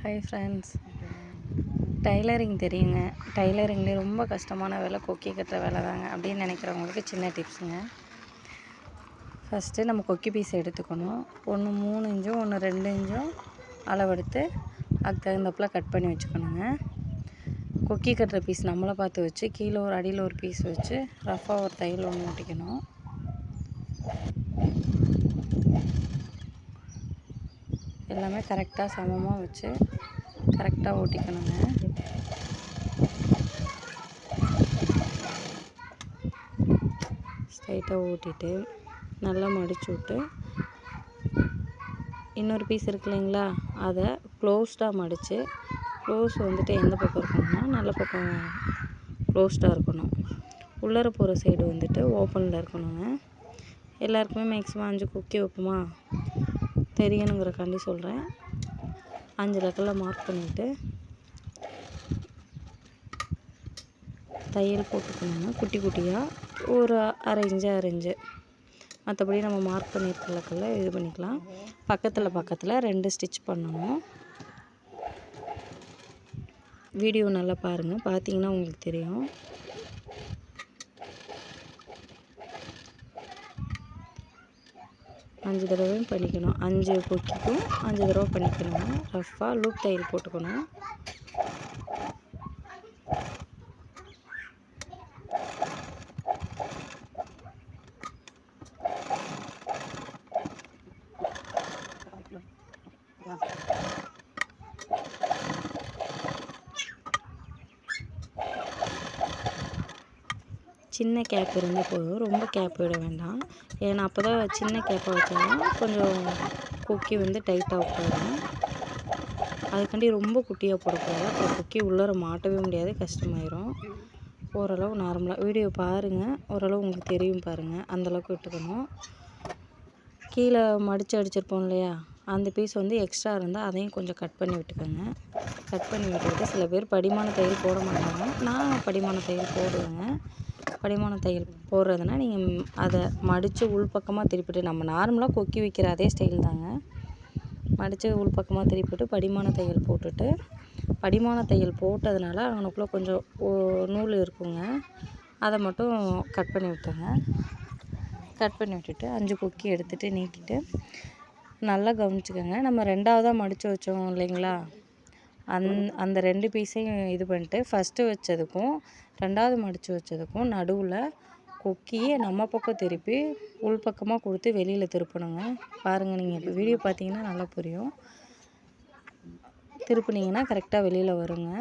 Hi friends, tailoring தெரியுங்க. டைலரிங்லேயே ரொம்ப கஷ்டமான வேலை கொக்கி கட்டுற வேலை தாங்க அப்படின்னு நினைக்கிறவங்களுக்கு சின்ன டிப்ஸுங்க. ஃபஸ்ட்டு நம்ம கொக்கி பீஸ் எடுத்துக்கணும். ஒன்று 3 இன்ச்சும் ஒன்று 2 இன்ச்சும் அளவெடுத்து அதுக்கு தகுந்தப்பில் கட் பண்ணி வச்சுக்கணுங்க. கொக்கி கட்டுற பீஸ் நம்மளை பார்த்து வச்சு கீழே ஒரு அடியில் ஒரு பீஸ் வச்சு ரஃபாக ஒரு தையல் ஒன்று ஓட்டிக்கணும். எல்லாமே கரெக்டாக சமமாக வச்சு கரெக்டாக ஓட்டிக்கணுங்க. ஸ்ட்ரைட்டாக ஓட்டிட்டு நல்லா மடிச்சு விட்டு இன்னொரு பீஸ் இருக்கு இல்லைங்களா, அதை க்ளோஸ்டாக மடித்து க்ளோஸ் வந்துட்டு எந்த பக்கம் இருக்கணும்னா நல்ல பக்கம் க்ளோஸ்டாக இருக்கணும். உள்ளர போகிற சைடு வந்துட்டு ஓப்பனில் இருக்கணுங்க. எல்லாருக்குமே மேக்ஸிமம் 5 கொக்கி வைப்போமா, தெரியணுங்கிறக்காண்டி சொல்கிறேன். 5 லெக்கலில் மார்க் பண்ணிவிட்டு தையல் போட்டுக்கணுங்க. குட்டி குட்டியாக ஒரு அரை இன்ச்சு மற்றபடி நம்ம மார்க் பண்ணியிருக்க லெக்கலில் இது பண்ணிக்கலாம். பக்கத்தில் 2 ஸ்டிச் பண்ணணும். வீடியோ நல்லா பாருங்கள், பார்த்தீங்கன்னா உங்களுக்கு தெரியும். அஞ்சு தடவையும் பண்ணிக்கணும். 5 கொக்கிக்கும் 5 தடவை பண்ணிக்கணுங்க. ரஃப்பாக லூப் தையல் போட்டுக்கணும். சின்ன கேப் இருந்தால் போதும், ரொம்ப கேப் விட வேண்டாம். ஏன்னா அப்போ தான் சின்ன கேப்பாக வச்சோம்னா கொஞ்சம் கொக்கி வந்து டைட்டாக உட்காரும். அதுக்காண்டி ரொம்ப குட்டியாக போடக்கூடாது, அப்புறம் கொக்கி உள்ளர மாட்டவே முடியாது, கஷ்டமாயிரும். ஓரளவு நார்மலாக வீடியோ பாருங்கள், ஓரளவு உங்களுக்கு தெரியும் பாருங்கள், அந்தளவுக்கு விட்டுக்கணும். கீழே மடித்து அடிச்சிருப்போம் இல்லையா, அந்த பீஸ் வந்து எக்ஸ்ட்ரா இருந்தால் அதையும் கொஞ்சம் கட் பண்ணி விட்டுக்கோங்க. கட் பண்ணி விட்டுக்கிட்டு சில பேர் படிமான தையல் போட மாட்டாங்க, நான் படிமான தையல் போடுவேங்க. படிமான தையல் போடுறதுனா நீங்கள் அதை மடித்து உள்பக்கமாக திருப்பிட்டு, நம்ம நார்மலாக கொக்கி வைக்கிற அதே ஸ்டைல் தாங்க. மடித்து உள்பக்கமாக திருப்பிட்டு படிமான தையல் போட்டுட்டு, படிமான தையல் போட்டதுனால அவனுக்குள்ளே கொஞ்சம் நூல் இருக்குங்க, அதை மட்டும் கட் பண்ணி விட்டுருங்க. கட் பண்ணி விட்டுட்டு 5 கொக்கி எடுத்துகிட்டு நீட்டிட்டு நல்லா கவனிச்சுக்கோங்க. நம்ம 2ஆவதாக மடித்து வச்சோம் இல்லைங்களா, அந்த 2 பீஸையும் இது பண்ணிட்டு ஃபஸ்ட்டு வச்சதுக்கும் 2ஆவது மடித்து வச்சதுக்கும் நடுவில் கொக்கியை நம்ம பக்கம் திருப்பி உள்பக்கமாக கொடுத்து வெளியில் திருப்பணுங்க. பாருங்கள், நீங்கள் இப்போ வீடியோ பார்த்தீங்கன்னா நல்லா புரியும். திருப்பினீங்கன்னா கரெக்டாக வெளியில் வருங்க.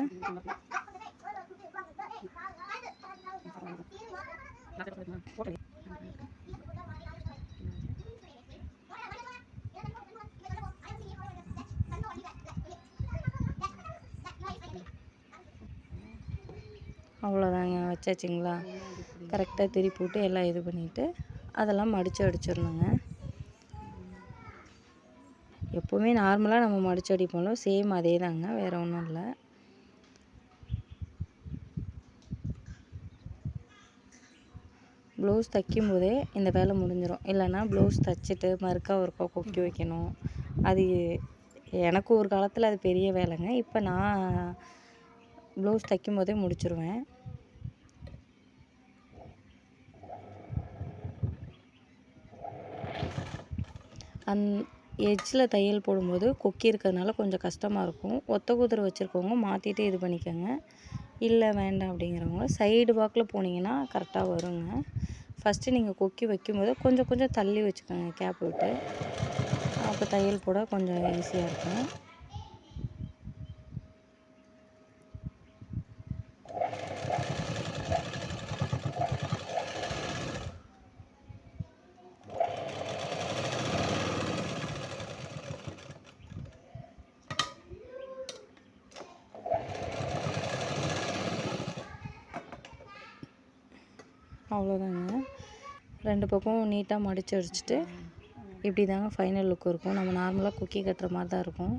அவ்வளோதாங்க, வச்சாச்சுங்களா. கரெக்டாக திருப்பி விட்டு எல்லாம் இது பண்ணிவிட்டு அதெல்லாம் மடித்து அடிச்சிடணுங்க. எப்போவுமே நார்மலாக நம்ம மடித்து அடிப்போம்ல, சேம் அதே தாங்க, வேறு ஒன்றும் இல்லை. ப்ளவுஸ் தைக்கும் போதே இந்த வேலை முடிஞ்சிடும். இல்லைன்னா ப்ளவுஸ் தைச்சிட்டு மறுக்கா ஒருக்கா கொக்கி வைக்கணும். அது எனக்கு ஒரு காலத்தில் அது பெரிய வேலைங்க. இப்போ நான் ப்ளவுஸ் தைக்கும் போதே முடிச்சிருவேன். எட்ஜில் தையல் போடும்போது கொக்கி இருக்கிறதுனால கொஞ்சம் கஷ்டமாக இருக்கும். ஒத்த குதிரை வச்சுருக்கவங்க மாற்றிட்டு இது பண்ணிக்கோங்க. இல்லை வேண்டாம் அப்படிங்கிறவங்க சைடு வாக்கில் போனீங்கன்னா கரெக்டாக வருங்க. ஃபஸ்ட்டு நீங்கள் கொக்கி வைக்கும்போது கொஞ்சம் தள்ளி வச்சுக்கோங்க கேப் விட்டு, அப்போ தையல் போட கொஞ்சம் ஈஸியாக இருக்கும். அவ்வளோதாங்க. 2 பக்கம் நீட்டாக மடித்து அடிச்சுட்டு இப்படி தாங்க ஃபைனல் லுக் இருக்கும். நம்ம நார்மலாக கொக்கி கட்டுற மாதிரி தான் இருக்கும்.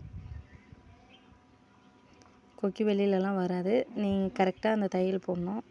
கொக்கி வெளியிலலாம் வராது. நீங்கள் கரெக்டாக அந்த தையல் போடணும்.